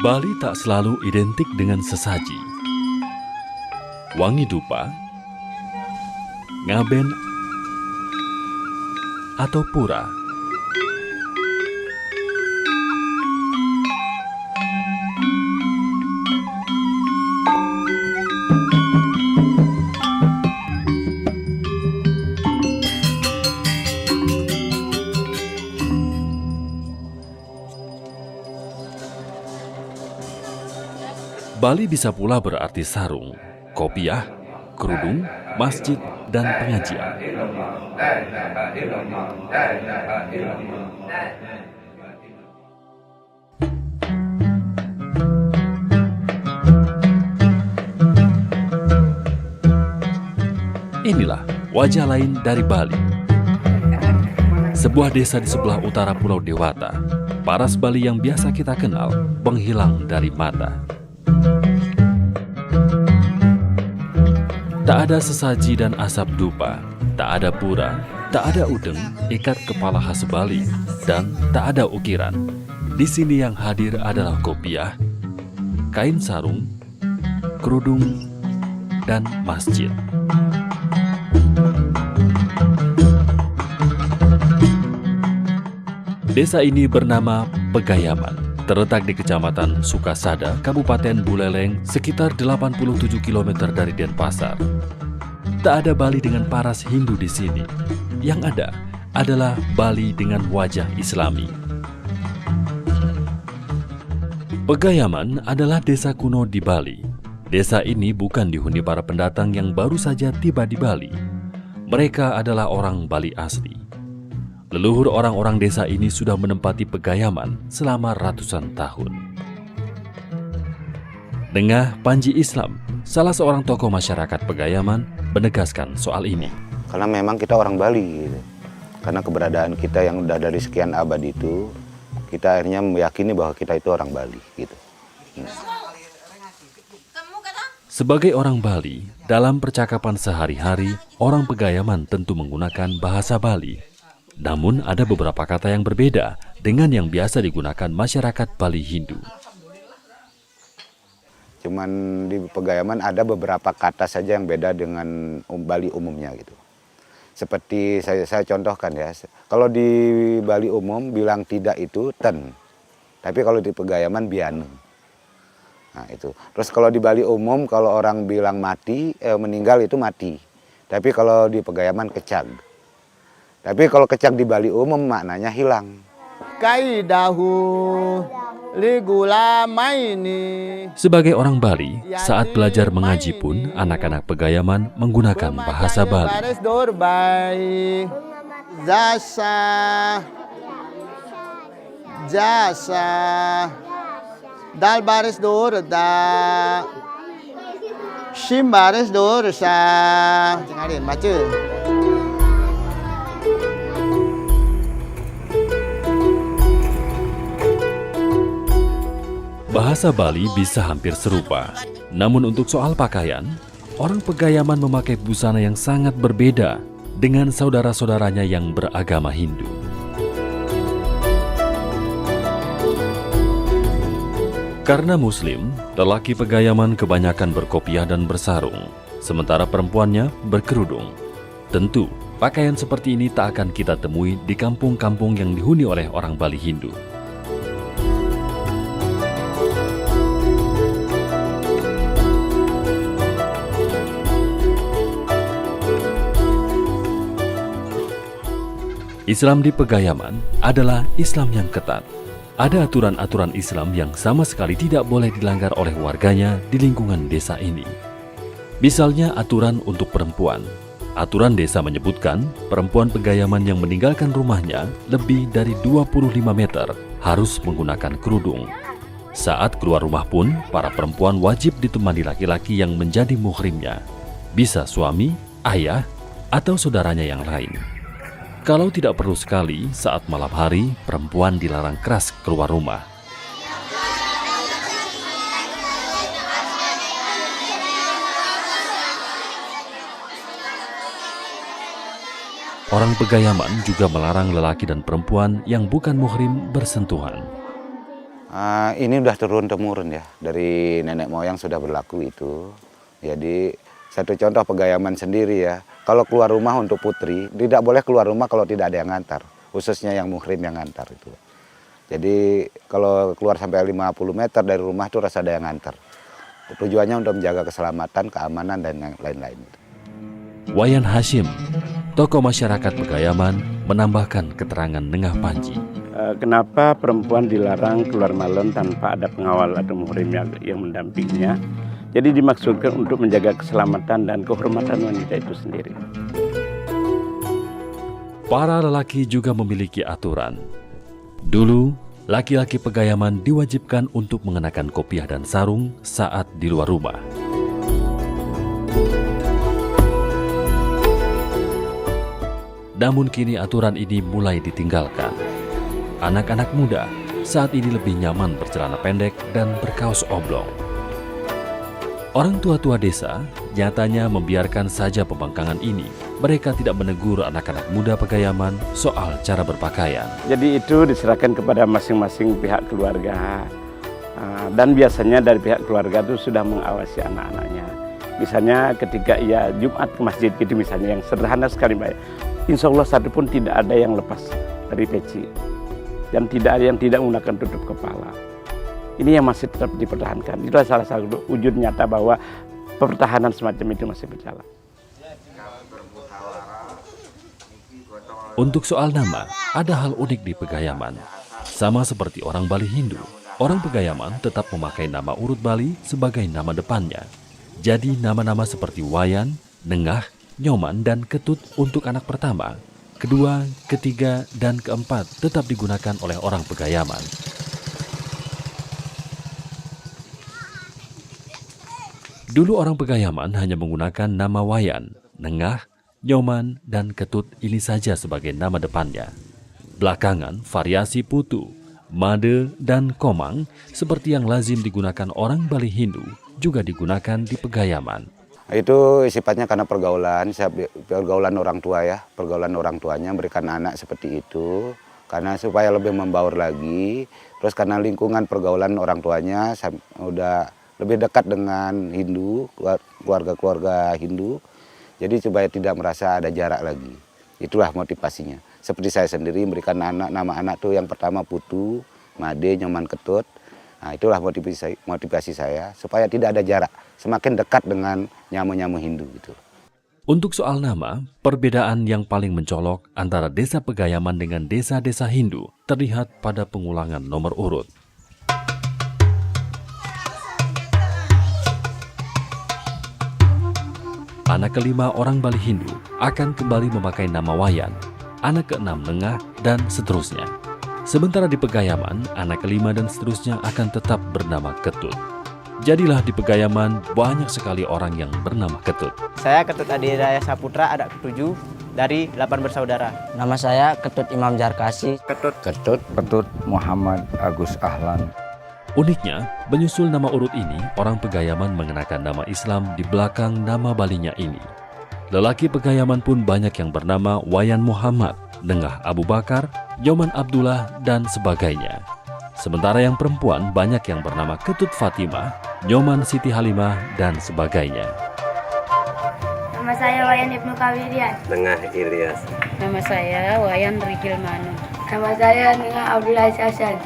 Bali tak selalu identik dengan sesaji. Wangi dupa, ngaben, atau pura. Bali bisa pula berarti sarung, kopiah, kerudung, masjid, dan pengajian. Inilah wajah lain dari Bali. Sebuah desa di sebelah utara Pulau Dewata, paras Bali yang biasa kita kenal menghilang dari mata. Tak ada sesaji dan asap dupa, tak ada pura, tak ada udeng, ikat kepala khas Bali, dan tak ada ukiran. Di sini yang hadir adalah kopiah, kain sarung, kerudung, dan masjid. Desa ini bernama Pegayaman. Terletak di Kecamatan Sukasada, Kabupaten Buleleng, sekitar 87 km dari Denpasar. Tak ada Bali dengan paras Hindu di sini. Yang ada adalah Bali dengan wajah Islami. Pegayaman adalah desa kuno di Bali. Desa ini bukan dihuni para pendatang yang baru saja tiba di Bali. Mereka adalah orang Bali asli. Leluhur orang-orang desa ini sudah menempati Pegayaman selama ratusan tahun. Dengah Panji Islam, salah seorang tokoh masyarakat Pegayaman, menegaskan soal ini. Karena memang kita orang Bali, gitu. Karena keberadaan kita yang udah dari sekian abad itu, kita akhirnya meyakini bahwa kita itu orang Bali. Gitu. Sebagai orang Bali, dalam percakapan sehari-hari, orang Pegayaman tentu menggunakan bahasa Bali. Namun ada beberapa kata yang berbeda dengan yang biasa digunakan masyarakat Bali Hindu. Cuman di Pegayaman ada beberapa kata saja yang beda dengan Bali umumnya gitu. Seperti saya contohkan ya, kalau di Bali umum bilang tidak itu ten, tapi kalau di Pegayaman bianu. Nah itu. Terus kalau di Bali umum kalau orang bilang mati, meninggal itu mati. Tapi kalau di Pegayaman kecag. Tapi kalau kecag di Bali umum maknanya hilang. Sebagai orang Bali, saat belajar mengaji pun anak-anak Pegayaman menggunakan bahasa Bali. Jasa dal baris dur da shim baris dur sa dengarin baca. Bahasa Bali bisa hampir serupa, namun untuk soal pakaian, orang Pegayaman memakai busana yang sangat berbeda dengan saudara-saudaranya yang beragama Hindu. Karena Muslim, lelaki Pegayaman kebanyakan berkopiah dan bersarung, sementara perempuannya berkerudung. Tentu, pakaian seperti ini tak akan kita temui di kampung-kampung yang dihuni oleh orang Bali Hindu. Islam di Pegayaman adalah Islam yang ketat. Ada aturan-aturan Islam yang sama sekali tidak boleh dilanggar oleh warganya di lingkungan desa ini. Misalnya aturan untuk perempuan. Aturan desa menyebutkan perempuan Pegayaman yang meninggalkan rumahnya lebih dari 25 meter harus menggunakan kerudung. Saat keluar rumah pun, para perempuan wajib ditemani laki-laki yang menjadi muhrimnya. Bisa suami, ayah, atau saudaranya yang lain. Kalau tidak perlu sekali, saat malam hari, perempuan dilarang keras keluar rumah. Orang Pegayaman juga melarang lelaki dan perempuan yang bukan muhrim bersentuhan. Ini udah turun-temurun ya, dari nenek moyang sudah berlaku itu. Jadi satu contoh pegayaman sendiri ya, kalau keluar rumah untuk putri, tidak boleh keluar rumah kalau tidak ada yang ngantar, khususnya yang muhrim yang ngantar itu. Jadi kalau keluar sampai 50 meter dari rumah itu harus ada yang ngantar. Tujuannya untuk menjaga keselamatan, keamanan, dan yang lain-lain. Wayan Hashim, tokoh masyarakat Pegayaman, menambahkan keterangan Nengah Panji. Kenapa perempuan dilarang keluar malam tanpa ada pengawal atau muhrim yang mendampinginya? Jadi dimaksudkan untuk menjaga keselamatan dan kehormatan wanita itu sendiri. Para lelaki juga memiliki aturan. Dulu, laki-laki Pegayaman diwajibkan untuk mengenakan kopiah dan sarung saat di luar rumah. Namun kini aturan ini mulai ditinggalkan. Anak-anak muda saat ini lebih nyaman bercelana pendek dan berkaos oblong. Orang tua-tua desa nyatanya membiarkan saja pembangkangan ini. Mereka tidak menegur anak-anak muda Pegayaman soal cara berpakaian. Jadi itu diserahkan kepada masing-masing pihak keluarga. Dan biasanya dari pihak keluarga itu sudah mengawasi anak-anaknya. Misalnya ketika ia Jumat ke masjid gitu misalnya, yang sederhana sekali Mbak. Insya Allah satu pun tidak ada yang lepas dari peci. Dan tidak ada yang tidak menggunakan tutup kepala. Ini yang masih tetap dipertahankan. Itu salah satu wujud nyata bahwa pertahanan semacam itu masih berjalan. Untuk soal nama, ada hal unik di Pegayaman. Sama seperti orang Bali Hindu, orang Pegayaman tetap memakai nama urut Bali sebagai nama depannya. Jadi nama-nama seperti Wayan, Nengah, Nyoman, dan Ketut untuk anak pertama, kedua, ketiga, dan keempat tetap digunakan oleh orang Pegayaman. Dulu orang Pegayaman hanya menggunakan nama Wayan, Nengah, Nyoman, dan Ketut ini saja sebagai nama depannya. Belakangan, variasi Putu, Made, dan Komang seperti yang lazim digunakan orang Bali Hindu juga digunakan di Pegayaman. Itu sifatnya karena pergaulan orang tua ya, pergaulan orang tuanya memberikan anak seperti itu, karena supaya lebih membaur lagi, terus karena lingkungan pergaulan orang tuanya udah lebih dekat dengan Hindu, keluarga-keluarga Hindu, jadi supaya tidak merasa ada jarak lagi. Itulah motivasinya. Seperti saya sendiri memberikan nama anak tuh yang pertama Putu, Made, Nyoman, Ketut. Nah itulah motivasi saya supaya tidak ada jarak, semakin dekat dengan nyamu-nyamu Hindu gitu. Untuk soal nama, perbedaan yang paling mencolok antara desa Pegayaman dengan desa-desa Hindu terlihat pada pengulangan nomor urut. Anak kelima orang Bali Hindu akan kembali memakai nama Wayan, anak keenam Nengah, dan seterusnya. Sementara di Pegayaman, anak kelima dan seterusnya akan tetap bernama Ketut. Jadilah di Pegayaman banyak sekali orang yang bernama Ketut. Saya Ketut Adiraya Saputra, anak ke-7 dari 8 bersaudara. Nama saya Ketut Imam Jarkasi. Ketut Muhammad Agus Ahlan. Uniknya, menyusul nama urut ini, orang Pegayaman mengenakan nama Islam di belakang nama Balinya ini. Lelaki Pegayaman pun banyak yang bernama Wayan Muhammad, Nengah Abu Bakar, Nyoman Abdullah, dan sebagainya. Sementara yang perempuan banyak yang bernama Ketut Fatimah, Nyoman Siti Halimah, dan sebagainya. Nama saya Wayan Ibnu Kawirian. Nengah Ilyas. Nama saya Wayan Rigil Manu. Nama saya Nengah Abdullah Hasan.